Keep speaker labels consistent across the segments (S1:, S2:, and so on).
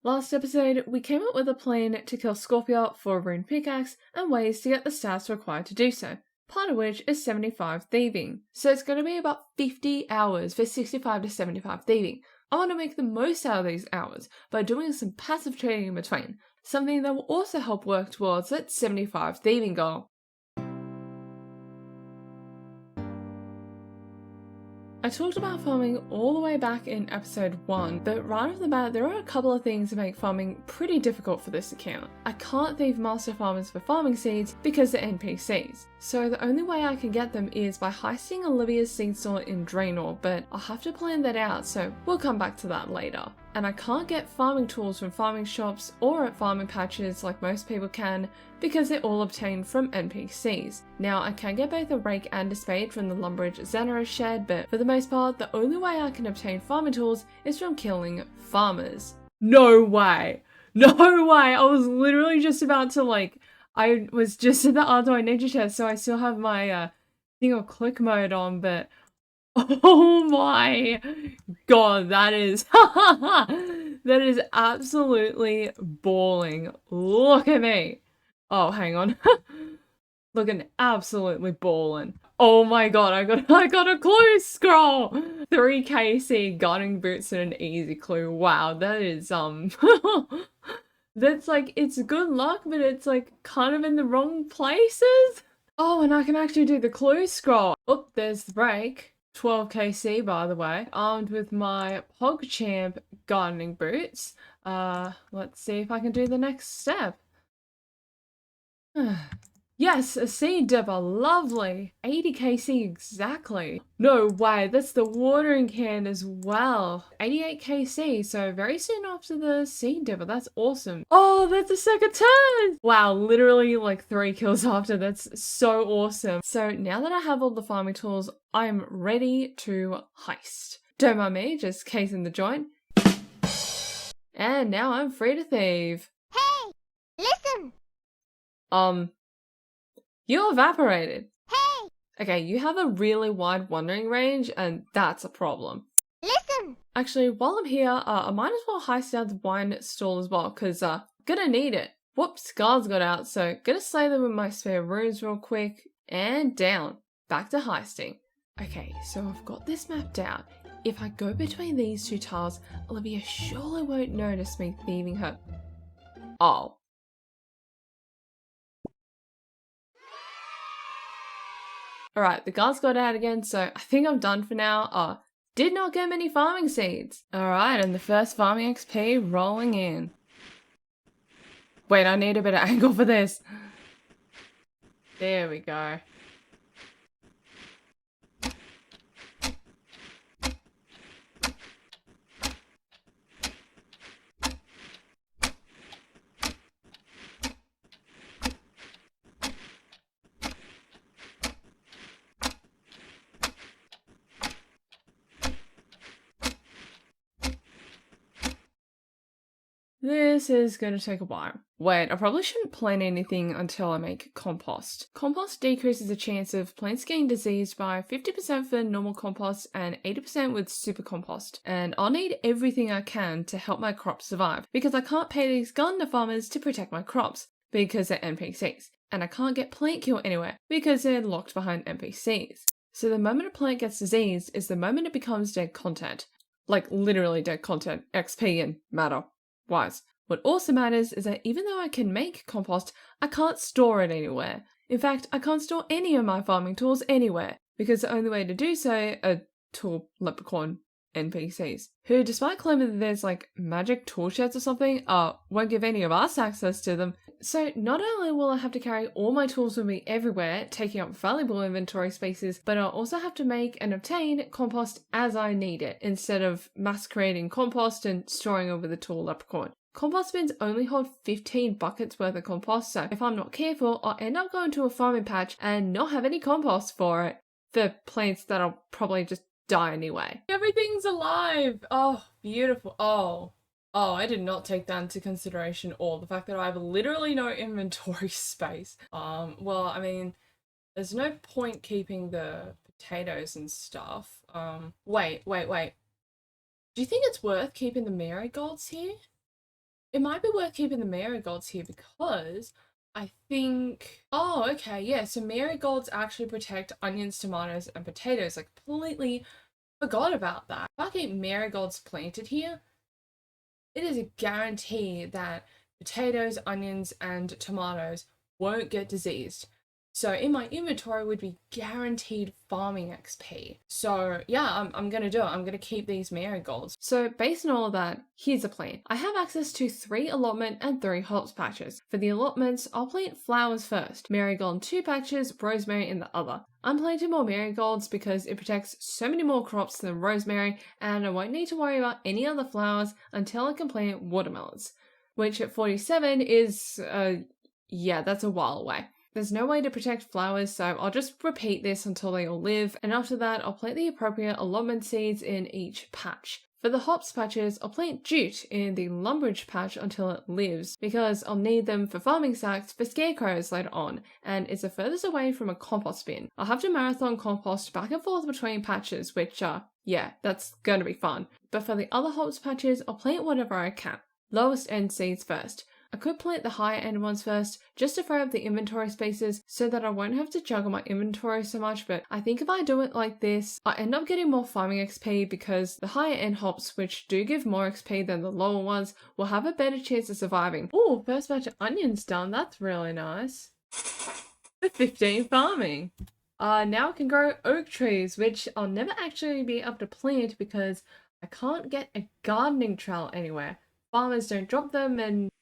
S1: Last episode, we came up with a plan to kill Scorpia for a Rune Pickaxe and ways to get the stats required to do so, part of which is 75 Thieving. So it's going to be about 50 hours for 65 to 75 Thieving. I want to make the most out of these hours by doing some passive trading in between, something that will also help work towards that 75 Thieving goal. I talked about farming all the way back in episode 1, but right off the bat there are a couple of things that make farming pretty difficult for this account. I can't thieve master farmers for farming seeds because they're NPCs, so the only way I can get them is by heisting Olivia's seed store in Draenor, but I'll have to plan that out, so we'll come back to that later. And I can't get farming tools from farming shops or at farming patches like most people can because they're all obtained from NPCs. Now I can get both a rake and a spade from the Lumbridge Xenarus shed, but for the most part the only way I can obtain farming tools is from killing farmers. No way! No way! I was literally just about to I was just in the Arduino Ninja shed, so I still have my single click mode on, but oh my god, that is that is absolutely balling. Look at me. Oh, hang on. Looking absolutely balling. Oh my god, I got a clue scroll. 3 KC gardening boots and an easy clue. Wow, that is that's it's good luck, but it's kind of in the wrong places. Oh, and I can actually do the clue scroll. Oh, there's the break. 12 KC, by the way, armed with my PogChamp gardening boots. Let's see if I can do the next step. Yes, a seed dipper, lovely. 80 KC exactly. No way, that's the watering can as well. 88 KC, so very soon after the seed dipper, that's awesome. Oh, that's a second turn! Wow, literally 3 kills after, that's so awesome. So now that I have all the farming tools, I'm ready to heist. Don't mind me, just casing the joint. And now I'm free to thieve.
S2: Hey, listen!
S1: You evaporated.
S2: Hey!
S1: Okay, you have a really wide wandering range, and that's a problem.
S2: Listen!
S1: Actually, while I'm here, I might as well heist out the wine stall as well, because gonna need it. Whoops, guards got out, so gonna slay them with my spare runes real quick, and down. Back to heisting. Okay, so I've got this mapped out. If I go between these two tiles, Olivia surely won't notice me thieving her. Oh. Alright, the guards got out again, so I think I'm done for now. Did not get many farming seeds. Alright, and the first farming XP rolling in. Wait, I need a bit of angle for this. There we go. This is going to take a while. Wait, I probably shouldn't plant anything until I make compost. Compost decreases the chance of plants getting diseased by 50% for normal compost and 80% with super compost. And I'll need everything I can to help my crops survive, because I can't pay these gardener farmers to protect my crops, because they're NPCs. And I can't get plant kill anywhere, because they're locked behind NPCs. So the moment a plant gets diseased is the moment it becomes dead content. Like literally dead content, XP and matter. Wise. What also matters is that even though I can make compost, I can't store it anywhere. In fact, I can't store any of my farming tools anywhere, because the only way to do so are tool leprechaun NPCs, who despite claiming that there's magic tool sheds or something, won't give any of us access to them. So not only will I have to carry all my tools with me everywhere, taking up valuable inventory spaces, but I'll also have to make and obtain compost as I need it, instead of mass creating compost and storing it with the tool leprechaun. Compost bins only hold 15 buckets worth of compost, so if I'm not careful, I'll end up going to a farming patch and not have any compost for it, for plants that'll probably just die anyway. Everything's alive! Oh, beautiful. Oh, I did not take that into consideration or the fact that I have literally no inventory space. Well, I mean, there's no point keeping the potatoes and stuff. Wait. Do you think it's worth keeping the marigolds here? It might be worth keeping the marigolds here because I think, oh, okay, yeah, so marigolds actually protect onions, tomatoes, and potatoes. I completely forgot about that. If I keep marigolds planted here, it is a guarantee that potatoes, onions, and tomatoes won't get diseased. So in my inventory would be guaranteed farming XP. So yeah, I'm gonna do it. I'm gonna keep these marigolds. So based on all of that, here's a plan. I have access to 3 allotment and 3 hops patches. For the allotments, I'll plant flowers first, marigold in 2 patches, rosemary in the other. I'm planting more marigolds because it protects so many more crops than rosemary, and I won't need to worry about any other flowers until I can plant watermelons. Which at 47 is, yeah, that's a while away. There's no way to protect flowers, so I'll just repeat this until they all live, and after that I'll plant the appropriate allotment seeds in each patch. For the hops patches, I'll plant jute in the lumberage patch until it lives, because I'll need them for farming sacks for scarecrows later on, and it's the furthest away from a compost bin. I'll have to marathon compost back and forth between patches, which, yeah, that's gonna be fun. But for the other hops patches, I'll plant whatever I can. Lowest end seeds first. I could plant the higher end ones first, just to free up the inventory spaces so that I won't have to juggle my inventory so much, but I think if I do it like this, I end up getting more farming XP because the higher end hops, which do give more XP than the lower ones, will have a better chance of surviving. Oh, first batch of onions done, that's really nice. For 15 farming. Now I can grow oak trees, which I'll never actually be able to plant because I can't get a gardening trowel anywhere. Farmers don't drop them, and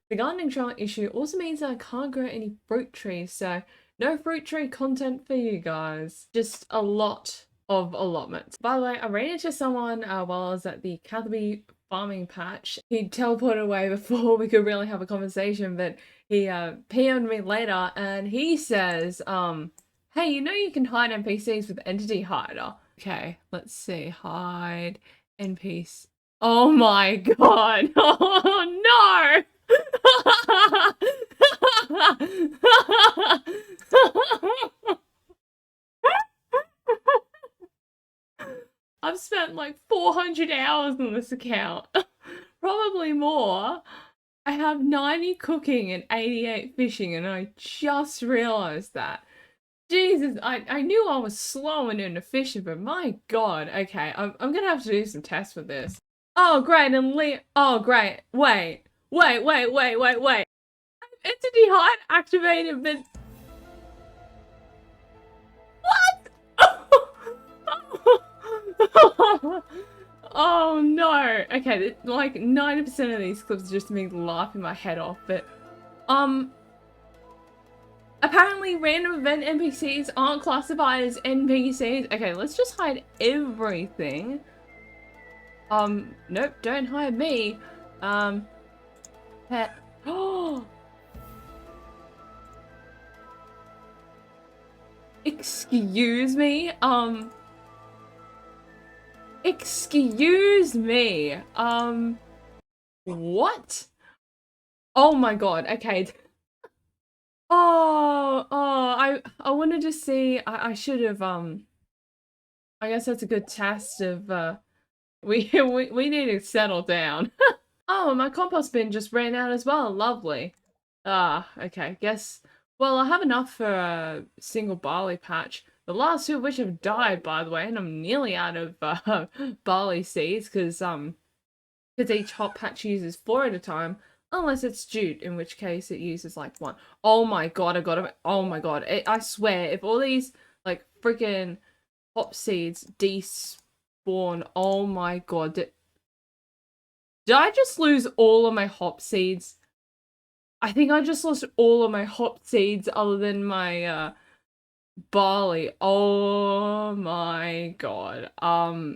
S1: the gardening trowel issue also means that I can't grow any fruit trees, so no fruit tree content for you guys. Just a lot of allotments. By the way, I ran into someone while I was at the Catherby farming patch. He teleported away before we could really have a conversation, but he PM'd me later and he says, hey, you know you can hide NPCs with Entity Hider. Okay, let's see. Hide NPC. Oh my god. Oh no! I've spent like 400 hours on this account. Probably more. I have 90 cooking and 88 fishing, and I just realized that. Jesus, I knew I was slow and inefficient, but my god. Okay, I'm gonna have to do some tests with this. Oh, great, and oh, great. Wait. Entity hide activated, but what? Oh no. Okay, like 90% of these clips are just me laughing my head off, but apparently random event NPCs aren't classified as NPCs. Okay, let's just hide everything. Nope, don't hide me. Pet. Oh. Excuse me? Excuse me? What? Oh my god, okay. I wanted to see, I should have, I guess that's a good test of, we need to settle down. Oh, my compost bin just ran out as well, lovely. Okay, guess, well, I have enough for a single barley patch. The last two of which have died, by the way, and I'm nearly out of barley seeds because each hop patch uses 4 at a time, unless it's jute, in which case it uses like 1. Oh my god, oh my god, I swear, if all these like freaking hop seeds despawn, oh my god, did I just lose all of my hop seeds? I think I just lost all of my hop seeds other than my barley. Oh my god. I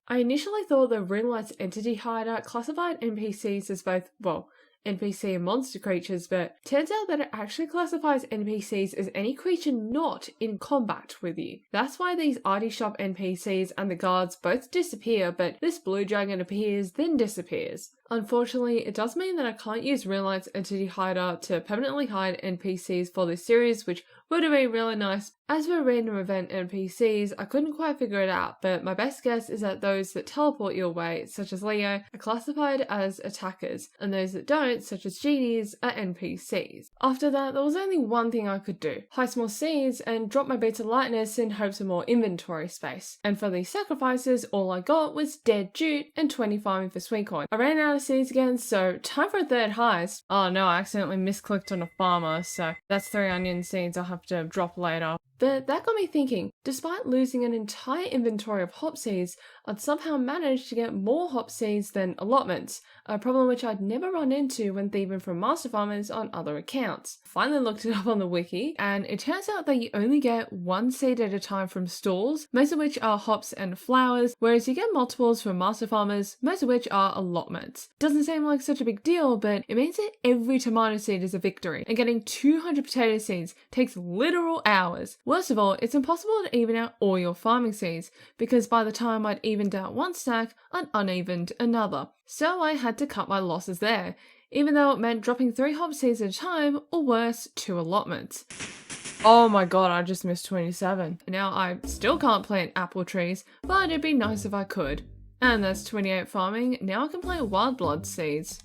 S1: initially thought the Runelight's Entity Hider classified NPCs as both, well, NPC and monster creatures, but turns out that it actually classifies NPCs as any creature not in combat with you. That's why these Artie Shop NPCs and the guards both disappear, but this blue dragon appears, then disappears. Unfortunately, it does mean that I can't use Runelight's Entity Hider to permanently hide NPCs for this series, which would have been really nice. As for random event NPCs, I couldn't quite figure it out, but my best guess is that those that teleport your way, such as Leo, are classified as attackers, and those that don't, such as genies, are NPCs. After that, there was only one thing I could do: heist more seeds and drop my bits of lightness in hopes of more inventory space. And for these sacrifices, all I got was dead jute and 20 farming for sweet coin. I ran out of seeds again, so time for a third heist. Oh no, I accidentally misclicked on a farmer, so that's 3 onion seeds I'll have to drop later. But that got me thinking, despite losing an entire inventory of hop seeds, I'd somehow managed to get more hop seeds than allotments, a problem which I'd never run into when thieving from master farmers on other accounts. Finally looked it up on the wiki, and it turns out that you only get 1 seed at a time from stalls, most of which are hops and flowers, whereas you get multiples from master farmers, most of which are allotments. Doesn't seem like such a big deal, but it means that every tomato seed is a victory, and getting 200 potato seeds takes literal hours. Worst of all, it's impossible to even out all your farming seeds, because by the time I'd evened out one stack, I'd unevened another. So I had to cut my losses there, even though it meant dropping 3 hop seeds at a time, or worse, 2 allotments. Oh my god, I just missed 27. Now I still can't plant apple trees, but it'd be nice if I could. And that's 28 farming, now I can plant wild blood seeds.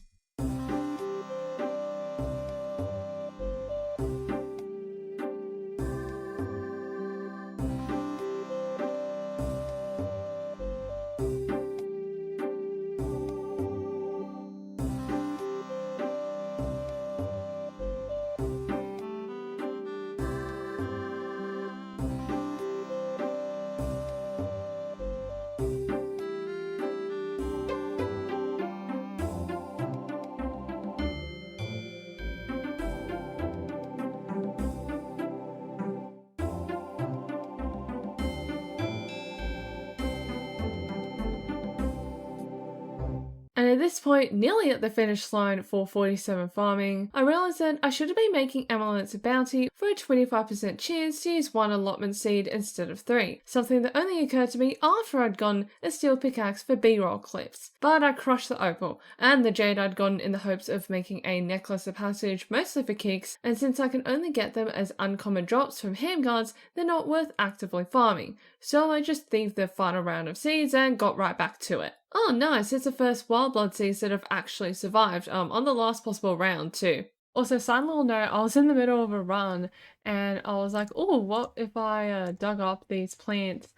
S1: And at this point, nearly at the finish line for 47 farming, I realised that I should have been making amulets a bounty for a 25% chance to use 1 allotment seed instead of 3, something that only occurred to me after I'd gotten a steel pickaxe for B-roll clips. But I crushed the opal, and the jade I'd gotten in the hopes of making a necklace of passage mostly for kicks, and since I can only get them as uncommon drops from handguards, they're not worth actively farming. So I just thieved the final round of seeds and got right back to it. Oh nice, it's the first wild blood seeds that have actually survived, on the last possible round too. Also, side little note, I was in the middle of a run and I was like, oh, what if I dug up these plants?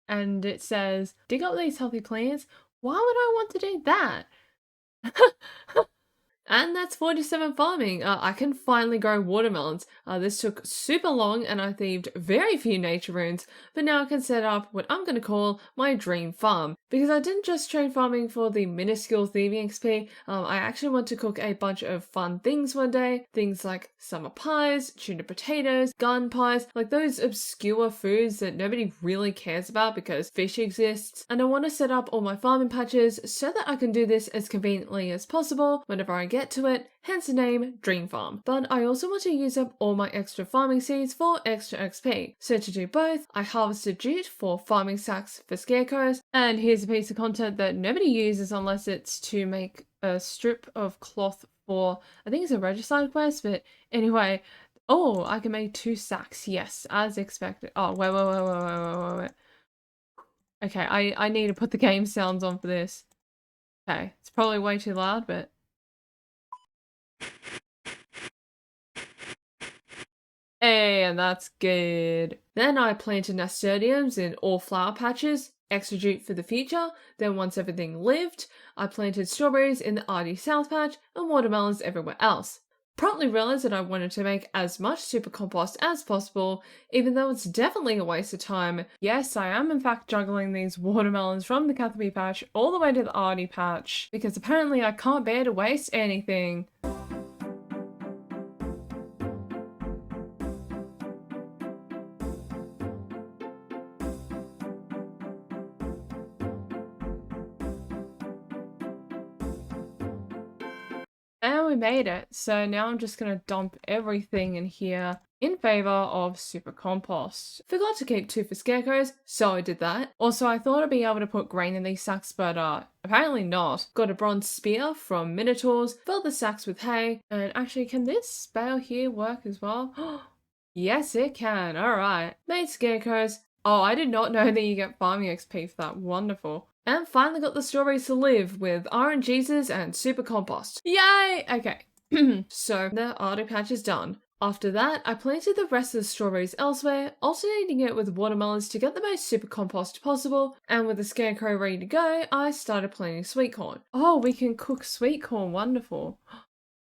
S1: And it says, dig up these healthy plants? Why would I want to do that? And that's 47 farming. I can finally grow watermelons. This took super long and I thieved very few nature runes, but now I can set up what I'm going to call my dream farm. Because I didn't just train farming for the minuscule thieving XP, I actually want to cook a bunch of fun things one day. Things like summer pies, tuna potatoes, gun pies, like those obscure foods that nobody really cares about because fish exists. And I want to set up all my farming patches so that I can do this as conveniently as possible whenever I get to it, hence the name Dream Farm. But I also want to use up all my extra farming seeds for extra XP. So to do both, I harvested jute for farming sacks for scarecrows, and here's a piece of content that nobody uses unless it's to make a strip of cloth for, I think it's a regicide quest, but anyway. Oh, I can make 2 sacks, yes, as expected. Oh, wait. Okay, I need to put the game sounds on for this. Okay, it's probably way too loud, but... Hey, and that's good. Then I planted nasturtiums in all flower patches, extra jute for the future. Then once everything lived, I planted strawberries in the RD South patch and watermelons everywhere else. Promptly realised that I wanted to make as much super compost as possible, even though it's definitely a waste of time. Yes, I am in fact juggling these watermelons from the Catherby patch all the way to the RD patch, because apparently I can't bear to waste anything. And we made it, so now I'm just gonna dump everything in here. in favor of super compost. Forgot to keep 2 for scarecrows, so I did that. Also, I thought I'd be able to put grain in these sacks, but apparently not. Got a bronze spear from minotaurs, filled the sacks with hay, and actually, can this bale here work as well? Yes, it can. Alright. Made scarecrows. Oh, I did not know that you get farming XP for that. Wonderful. And finally got the strawberries to live with RNGesus and super compost. Yay! Okay. So the arty patch is done. After that, I planted the rest of the strawberries elsewhere, alternating it with watermelons to get the most super compost possible, and with the scarecrow ready to go, I started planting sweet corn. Oh, we can cook sweet corn, wonderful.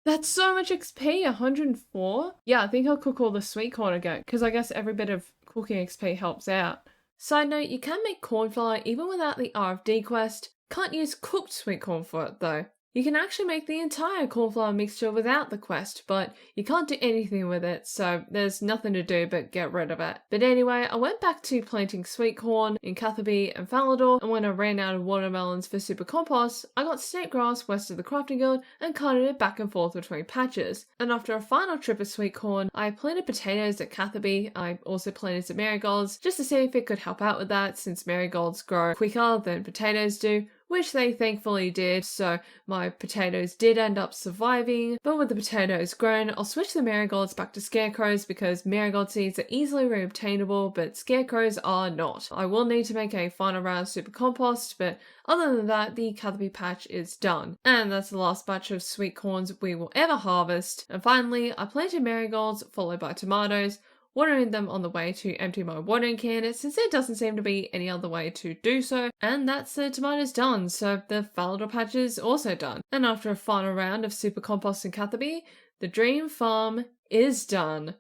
S1: That's so much XP, 104? Yeah, I think I'll cook all the sweet corn again, because I guess every bit of cooking XP helps out. Side note, you can make corn flour even without the RFD quest. Can't use cooked sweet corn for it though. You can actually make the entire corn flour mixture without the quest, but you can't do anything with it, so there's nothing to do but get rid of it. But anyway, I went back to planting sweet corn in Catherby and Falador, and when I ran out of watermelons for super compost, I got snake grass west of the crafting guild and carted it back and forth between patches. And after a final trip of sweet corn, I planted potatoes at Catherby. I also planted some marigolds, just to see if it could help out with that, since marigolds grow quicker than potatoes do, which they thankfully did, so my potatoes did end up surviving. But with the potatoes grown, I'll switch the marigolds back to scarecrows because marigold seeds are easily reobtainable, but scarecrows are not. I will need to make a final round of super compost, but other than that, the Catherby patch is done. And that's the last batch of sweet corns we will ever harvest. And finally, I planted marigolds, followed by tomatoes, watering them on the way to empty my watering can, since there doesn't seem to be any other way to do so. And that's the tomatoes done, so the Falador patch is also done. And after a final round of super compost in Catherby, the dream farm is done.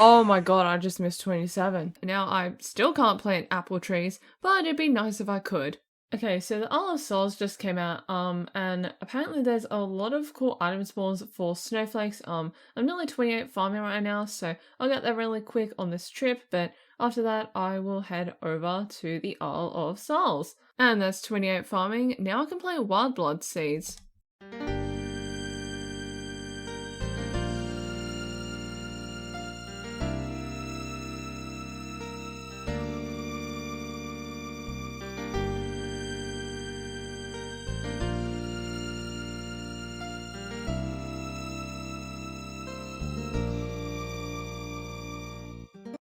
S1: Oh my god, I just missed 27. Now I still can't plant apple trees, but it'd be nice if I could. Okay, so the Isle of Souls just came out, and apparently there's a lot of cool item spawns for snowflakes. I'm nearly 28 farming right now, so I'll get there really quick on this trip, but after that I will head over to the Isle of Souls. And that's 28 farming. Now I can plant wild blood seeds.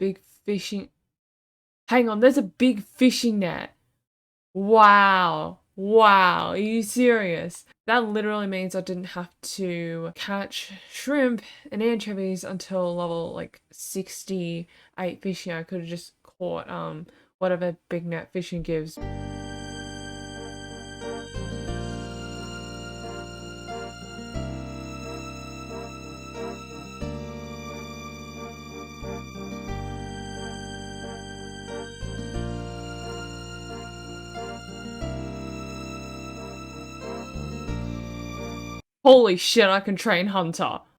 S1: Big fishing. Hang on, there's a big fishing net. Wow. Wow. Are you serious? That literally means I didn't have to catch shrimp and anchovies until level like 68 fishing. I could have just caught whatever big net fishing gives. Holy shit, I can train Hunter.